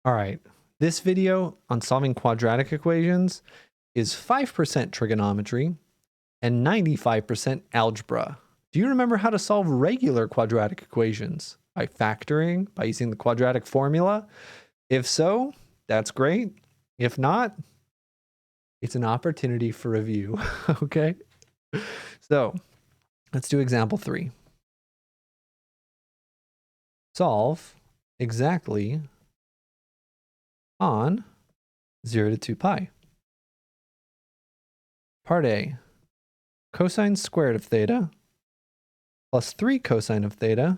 All right, this video on solving quadratic equations is 5% trigonometry and 95% algebra. Do you remember how to solve regular quadratic equations? By factoring, by using the quadratic formula? If so, that's great. If not, it's an opportunity for review, okay? So let's do example 3. Solve exactly on 0 to 2 pi. Part A, cosine squared of theta plus 3 cosine of theta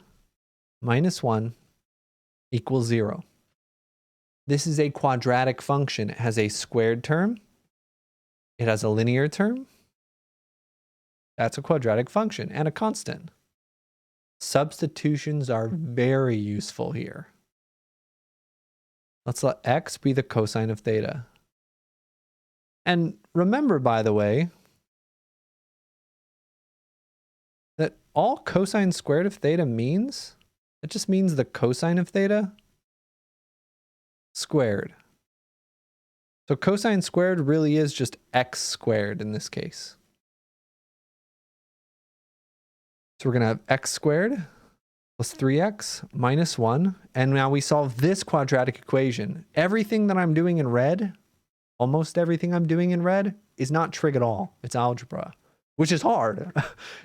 minus 1 equals 0. This is a quadratic function. It has a squared term. It has a linear term. That's a quadratic function and a constant. Substitutions are very useful here. Let's let x be the cosine of theta. And remember, by the way, that all cosine squared of theta means, it just means the cosine of theta squared. So cosine squared really is just x squared in this case. So we're going to have x squared plus 3x minus 1. And now we solve this quadratic equation. Everything that I'm doing in red, almost everything I'm doing in red, is not trig at all. It's algebra, which is hard.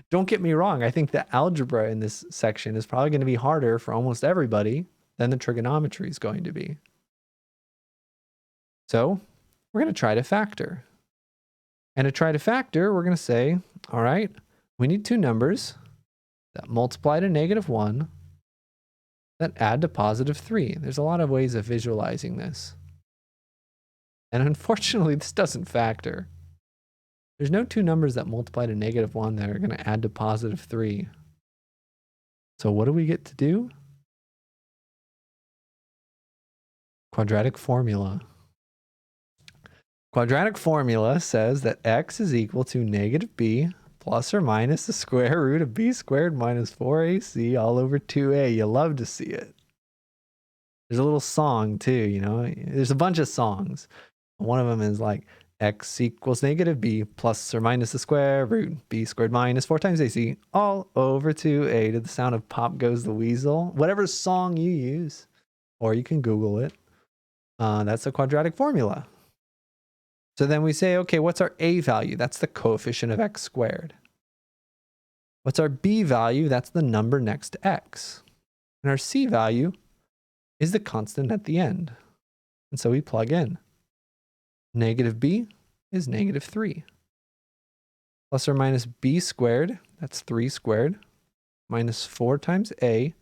Don't get me wrong. I think the algebra in this section is probably going to be harder for almost everybody than the trigonometry is going to be. So we're going to try to factor. And to try to factor, we're going to say, all right, we need two numbers that multiply to -1 that add to +3. There's a lot of ways of visualizing this. And unfortunately, this doesn't factor. There's no two numbers that multiply to -1 that are going to add to +3. So what do we get to do? Quadratic formula. Quadratic formula says that x is equal to -b plus or minus the square root of b squared minus 4ac all over 2a. You love to see it. There's a little song too, you know. There's a bunch of songs. One of them is like x equals -b plus or minus the square root b squared minus 4 times ac all over 2a to the sound of Pop Goes the Weasel. Whatever song you use, or you can Google it. That's a quadratic formula. So then we say, okay, what's our a value? That's the coefficient of x squared. What's our b value? That's the number next to x. And our c value is the constant at the end. And so we plug in. -b is -3. Plus or minus b squared, that's 3 squared, minus 4 times a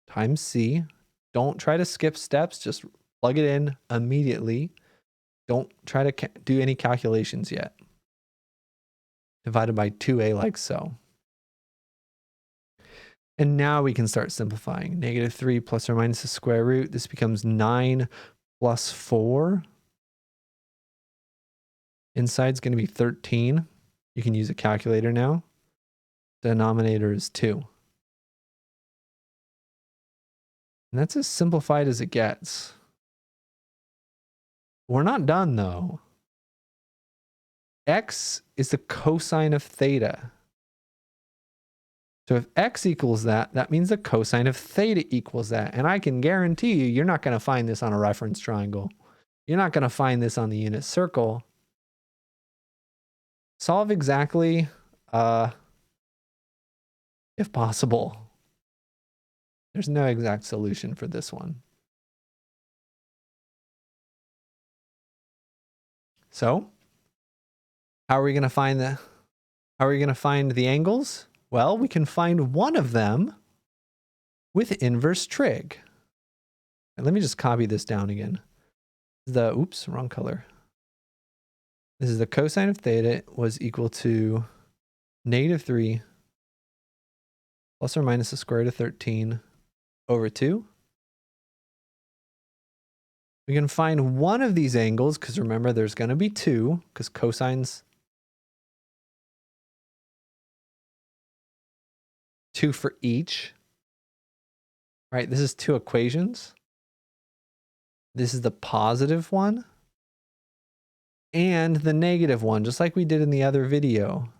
times c. Don't try to skip steps, just plug it in immediately. Don't try to do any calculations yet. Divided by 2a like so. And now we can start simplifying. -3 plus or minus the square root. This becomes 9 plus 4. Inside's going to be 13. You can use a calculator now. Denominator is 2. And that's as simplified as it gets. We're not done though. X is the cosine of theta. So if x equals that, that means the cosine of theta equals that. And I can guarantee you, you're not going to find this on a reference triangle. You're not going to find this on the unit circle. Solve exactly, if possible. There's no exact solution for this one. So, how are we going to find the angles? Well, we can find one of them with inverse trig. And let me just copy this down again. Oops, wrong color. This is the cosine of theta was equal to -3 plus or minus the square root of 13 over 2. We can find one of these angles, because remember there's going to be two, because cosines 2 for each. Right, this is two equations. This is the positive one and the negative one, just like we did in the other video.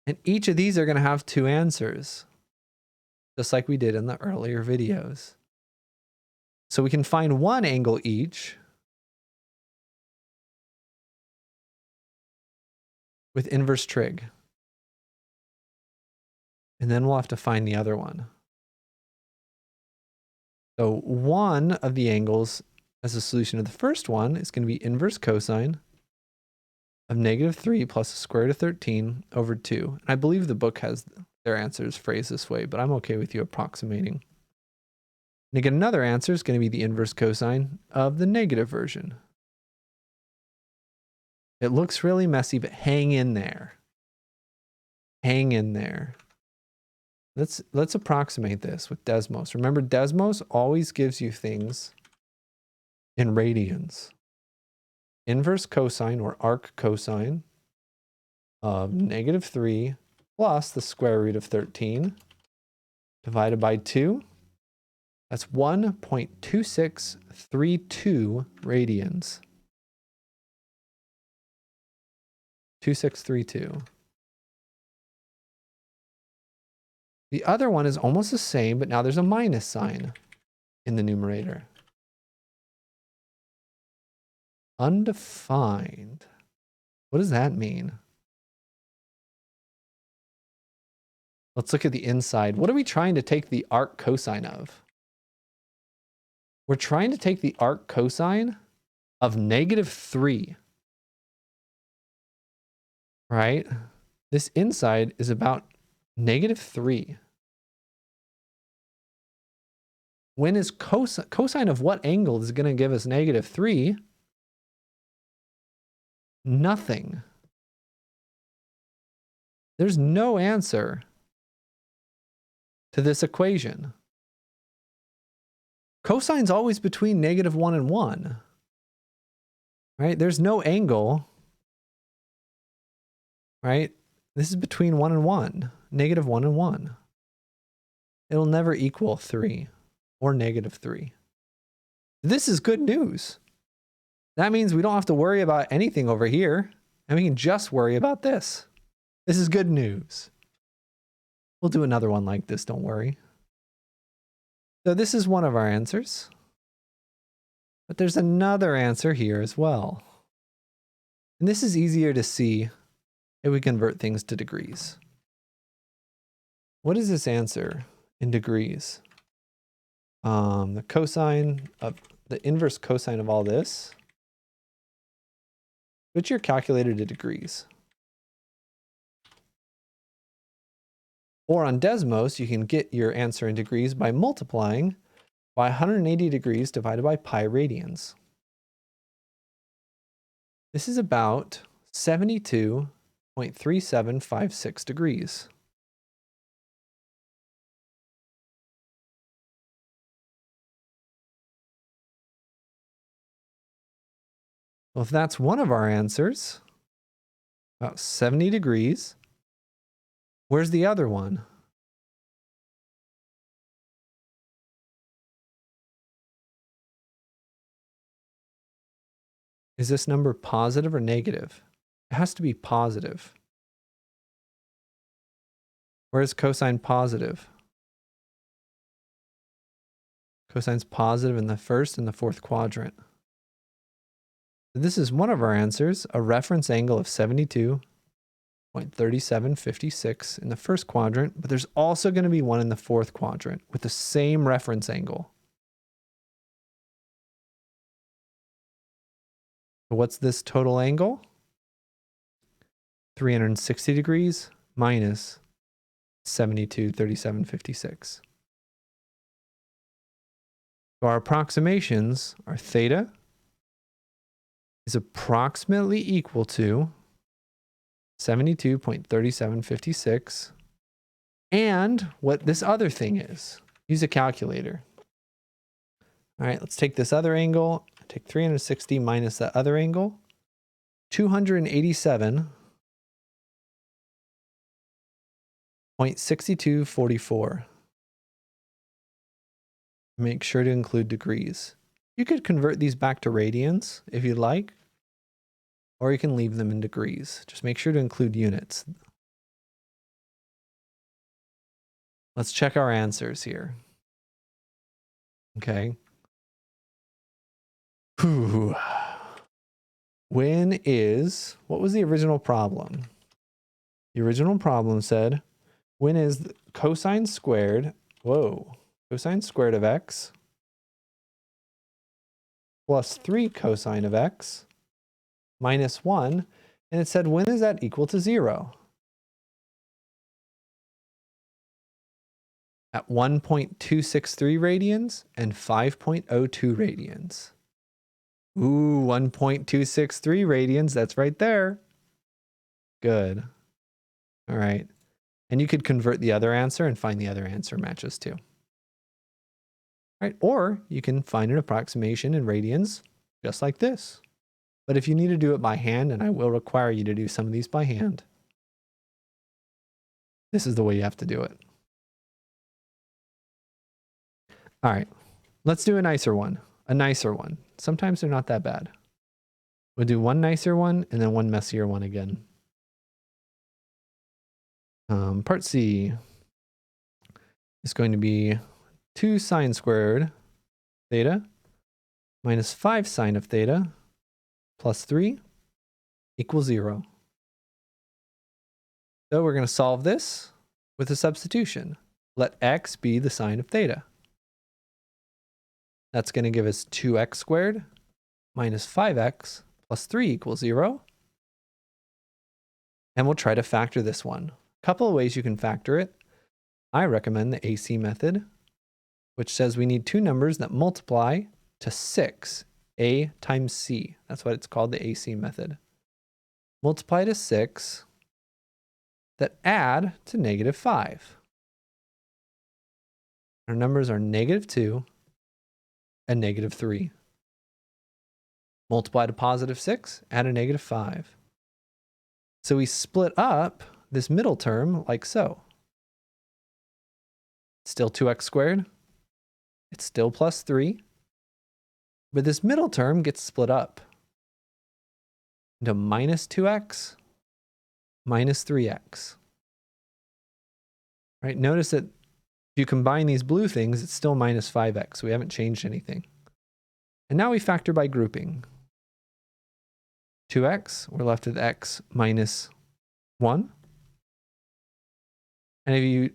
And each of these are going to have two answers, just like we did in the earlier videos. So we can find one angle each with inverse trig. And then we'll have to find the other one. So one of the angles as a solution of the first one is going to be inverse cosine of -3 plus the square root of 13 over 2. And I believe the book has their answers phrased this way, but I'm okay with you approximating. And again, another answer is going to be the inverse cosine of the negative version. It looks really messy, but hang in there. Hang in there. Let's approximate this with Desmos. Remember, Desmos always gives you things in radians. Inverse cosine or arc cosine of -3 plus the square root of 13 divided by 2. That's 1.2632 radians. 2632. The other one is almost the same, but now there's a minus sign in the numerator. Undefined. What does that mean? Let's look at the inside. What are we trying to take the arc cosine of? We're trying to take the arc cosine of -3. Right? This inside is about -3. When is cosine of what angle is going to give us -3? Nothing. There's no answer to this equation. Cosine's always between -1 and 1. Right? There's no angle. Right? This is between 1 and 1. -1 and 1. It'll never equal 3 or -3. This is good news. That means we don't have to worry about anything over here, and we can just worry about this. This is good news. We'll do another one like this, don't worry. So this is one of our answers. But there's another answer here as well. And this is easier to see if we convert things to degrees. What is this answer in degrees? The cosine of the inverse cosine of all this. Put your calculator to degrees. Or on Desmos, you can get your answer in degrees by multiplying by 180 degrees divided by pi radians. This is about 72.3756 degrees. Well, if that's one of our answers, about 70 degrees, where's the other one? Is this number positive or negative? It has to be positive. Where's cosine positive? Cosine's positive in the first and the fourth quadrant. This is one of our answers, a reference angle of 72.3756 in the first quadrant, but there's also going to be one in the fourth quadrant with the same reference angle. So what's this total angle? 360 degrees minus 72.3756. So our approximations are theta is approximately equal to 72.3756 and what this other thing is. Use a calculator. All right, let's take this other angle, take 360 minus that other angle, 287.6244. Make sure to include degrees. You could convert these back to radians if you'd like, or you can leave them in degrees. Just make sure to include units. Let's check our answers here. Okay. Whew. When is, what was the original problem? The original problem said, when is cosine squared, cosine squared of x plus 3 cosine of x minus 1, and it said, when is that equal to 0? At 1.263 radians and 5.02 radians. Ooh, 1.263 radians, that's right there. Good. All right. And you could convert the other answer and find the other answer matches too. Right? Or you can find an approximation in radians just like this. But if you need to do it by hand, and I will require you to do some of these by hand, this is the way you have to do it. All right, let's do a nicer one. A nicer one. Sometimes they're not that bad. We'll do one nicer one and then one messier one again. Part C is going to be 2 sine squared theta minus 5 sine of theta plus 3 equals 0. So we're going to solve this with a substitution. Let x be the sine of theta. That's going to give us 2x squared minus 5x plus 3 equals 0. And we'll try to factor this one. A couple of ways you can factor it. I recommend the AC method, which says we need two numbers that multiply to 6, a times c. That's what it's called, the AC method. Multiply to 6 that add to negative 5. Our numbers are negative 2 and negative 3. Multiply to positive 6, add a negative 5. So we split up this middle term like so. Still 2x squared. It's still plus 3. But this middle term gets split up into minus 2x minus 3x. Right? Notice that if you combine these blue things, it's still minus 5x. We haven't changed anything. And now we factor by grouping. 2x, we're left with x minus 1. And if you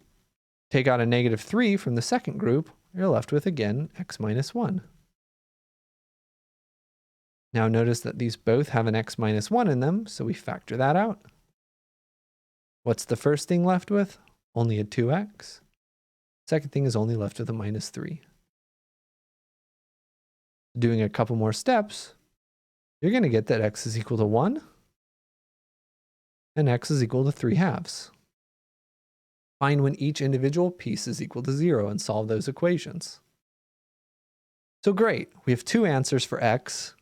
take out a negative 3 from the second group, you're left with, again, x minus 1. Now notice that these both have an x minus 1 in them, so we factor that out. What's the first thing left with? Only a 2x. Second thing is only left with a minus 3. Doing a couple more steps, you're going to get that x is equal to 1 and x is equal to 3/2. Find when each individual piece is equal to 0 and solve those equations. So great, we have two answers for x.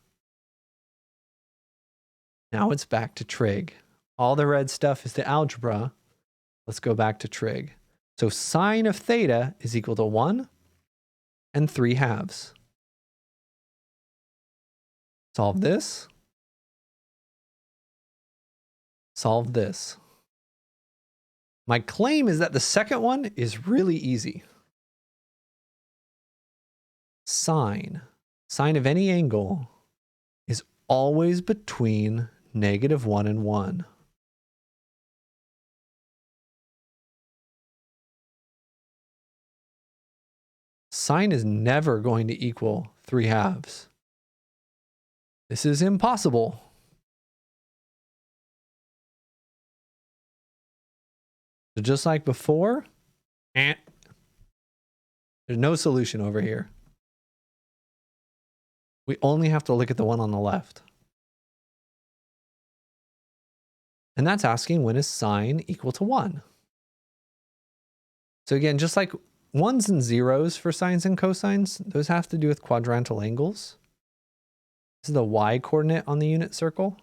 Now it's back to trig. All the red stuff is the algebra. Let's go back to trig. So sine of theta is equal to 1 and 3/2. Solve this. Solve this. My claim is that the second one is really easy. Sine of any angle is always between negative 1 and 1. Sine is never going to equal 3/2. This is impossible. So just like before, there's no solution over here. We only have to look at the one on the left. And that's asking when is sine equal to 1? So again, just like 1s and 0s for sines and cosines, those have to do with quadrantal angles. This is the y coordinate on the unit circle.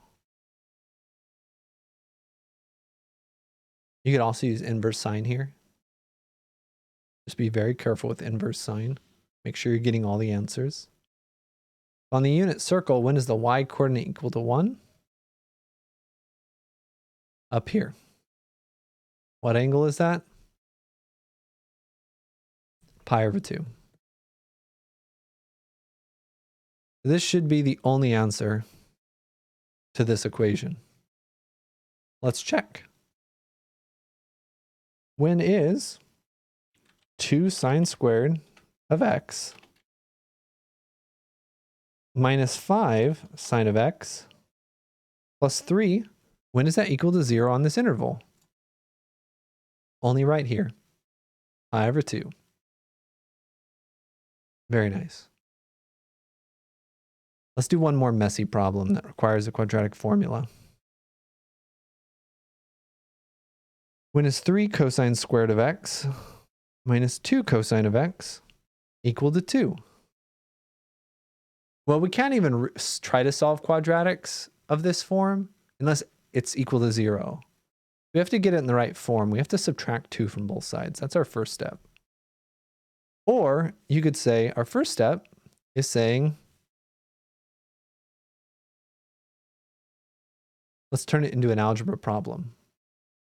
You could also use inverse sine here. Just be very careful with inverse sine. Make sure you're getting all the answers. On the unit circle, when is the y coordinate equal to 1? Up here. What angle is that? Pi over 2. This should be the only answer to this equation. Let's check. When is 2 sine squared of x minus 5 sine of x plus 3, when is that equal to 0 on this interval? Only right here. Pi over 2. Very nice. Let's do one more messy problem that requires a quadratic formula. When is 3 cosine squared of x minus 2 cosine of x equal to 2? Well, we can't even try to solve quadratics of this form unless it's equal to 0. We have to get it in the right form. We have to subtract 2 from both sides. That's our first step. Or you could say our first step is saying, let's turn it into an algebra problem.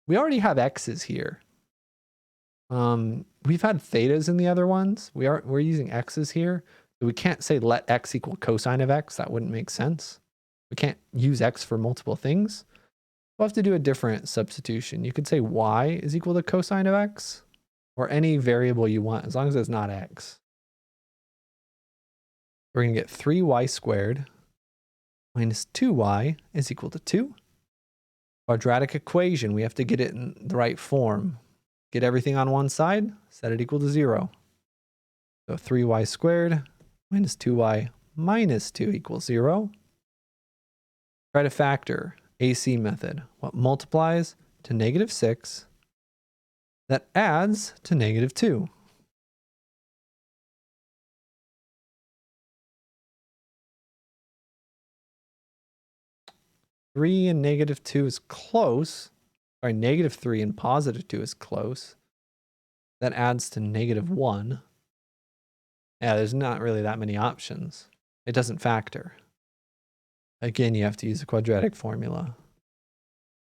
We already have x's here. We've had thetas in the other ones. We're using x's here. So we can't say let x equal cosine of x. That wouldn't make sense. We can't use x for multiple things. We'll have to do a different substitution. You could say y is equal to cosine of x, or any variable you want, as long as it's not x. We're going to get 3y squared minus 2y is equal to 2. Quadratic equation, we have to get it in the right form. Get everything on one side, set it equal to 0. So 3y squared minus 2y minus 2 equals 0. Try to factor. AC method. What multiplies to negative 6 that adds to negative 2? Three and negative 2 is close. Sorry, negative 3 and positive 2 is close. That adds to negative 1. Yeah, there's not really that many options. It doesn't factor. Again, you have to use a quadratic formula.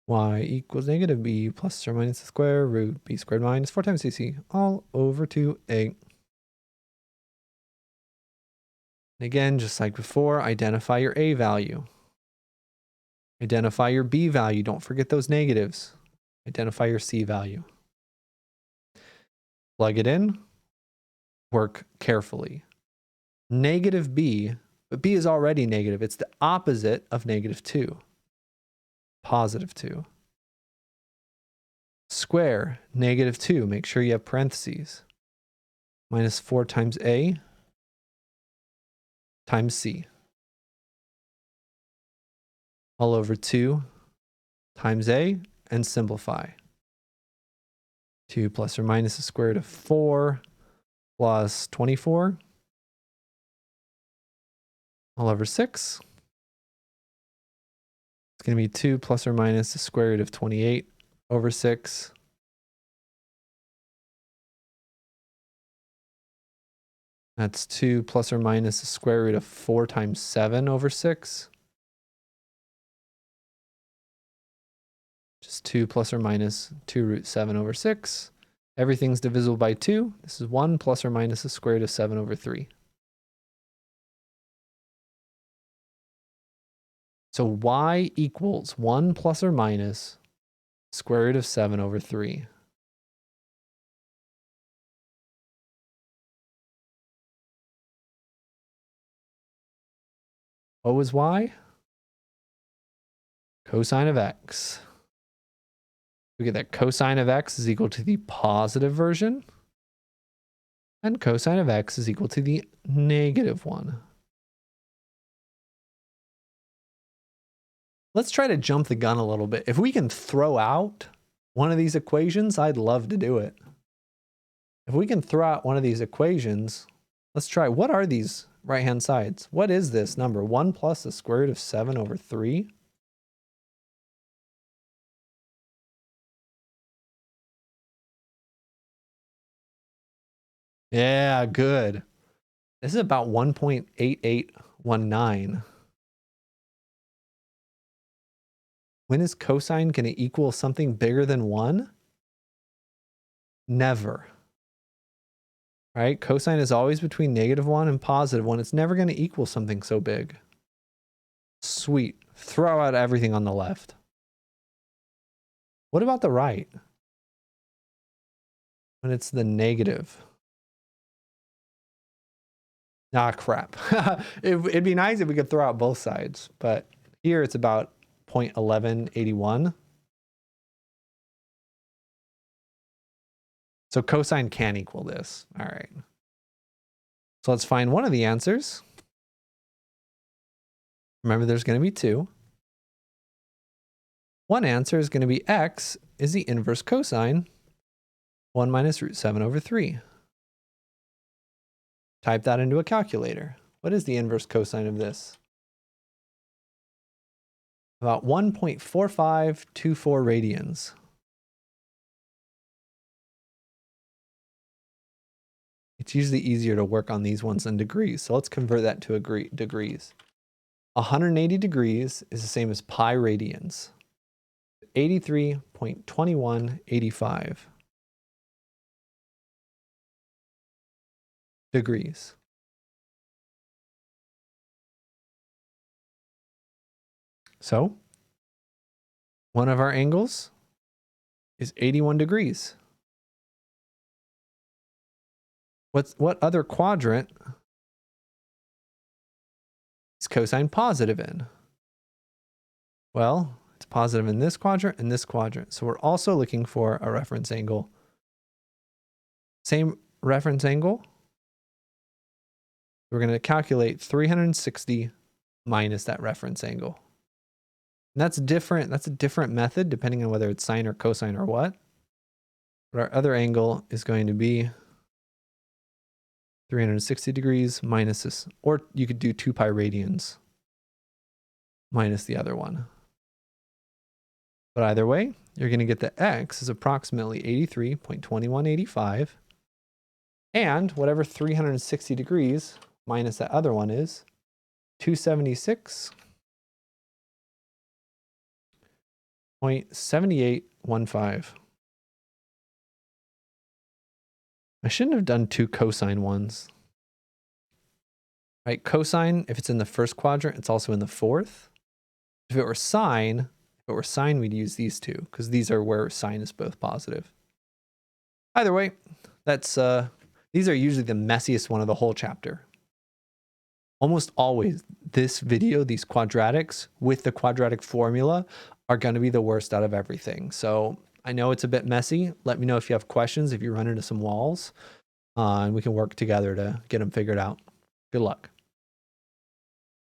Y equals negative b plus or minus the square root b squared minus 4 times cc all over 2a. And again, just like before, identify your a value. Identify your b value. Don't forget those negatives. Identify your c value. Plug it in. Work carefully. Negative b, but b is already negative. It's the opposite of negative 2. Positive 2. Square negative 2. Make sure you have parentheses. Minus 4 times a times c. All over 2 times a and simplify. 2 plus or minus the square root of 4 plus 24 all over 6. It's going to be 2 plus or minus the square root of 28 over 6. That's 2 plus or minus the square root of 4 times 7 over 6. Just 2 plus or minus 2 root 7 over 6. Everything's divisible by 2. This is 1 plus or minus the square root of 7 over 3. So y equals 1 plus or minus square root of 7 over 3. What was y? Cosine of x. We get that cosine of x is equal to the positive version, and cosine of x is equal to the negative one. Let's try to jump the gun a little bit. If we can throw out one of these equations, I'd love to do it. If we can throw out one of these equations, let's try. What are these right-hand sides? What is this number? 1 plus the square root of 7 over 3? Yeah, good. This is about 1.8819. When is cosine going to equal something bigger than 1? Never. Right? Cosine is always between -1 and +1. It's never going to equal something so big. Sweet. Throw out everything on the left. What about the right? When it's the negative. Ah, crap. It'd be nice if we could throw out both sides, but here it's about 0.1181. So cosine can equal this. All right. So let's find one of the answers. Remember, there's going to be two. One answer is going to be x is the inverse cosine 1 minus root 7 over 3. Type that into a calculator. What is the inverse cosine of this? About 1.4524 radians. It's usually easier to work on these ones than degrees, so let's convert that to degrees. 180 degrees is the same as pi radians. 83.2185 degrees. So, one of our angles is 81 degrees. What other quadrant is cosine positive in? Well, it's positive in this quadrant and this quadrant. So we're also looking for a reference angle. Same reference angle. We're going to calculate 360 minus that reference angle. And that's different. That's a different method depending on whether it's sine or cosine or what. But our other angle is going to be 360 degrees minus this, or you could do 2 pi radians minus the other one. But either way, you're going to get that x is approximately 83.2185, and whatever 360 degrees minus that other one is 276.7815. I shouldn't have done two cosine ones. Right, cosine, if it's in the first quadrant, it's also in the fourth. If it were sine, we'd use these two, because these are where sine is both positive. Either way, that's these are usually the messiest one of the whole chapter. Almost always, this video, these quadratics with the quadratic formula are going to be the worst out of everything. So I know it's a bit messy. Let me know if you have questions, if you run into some walls, and we can work together to get them figured out. Good luck.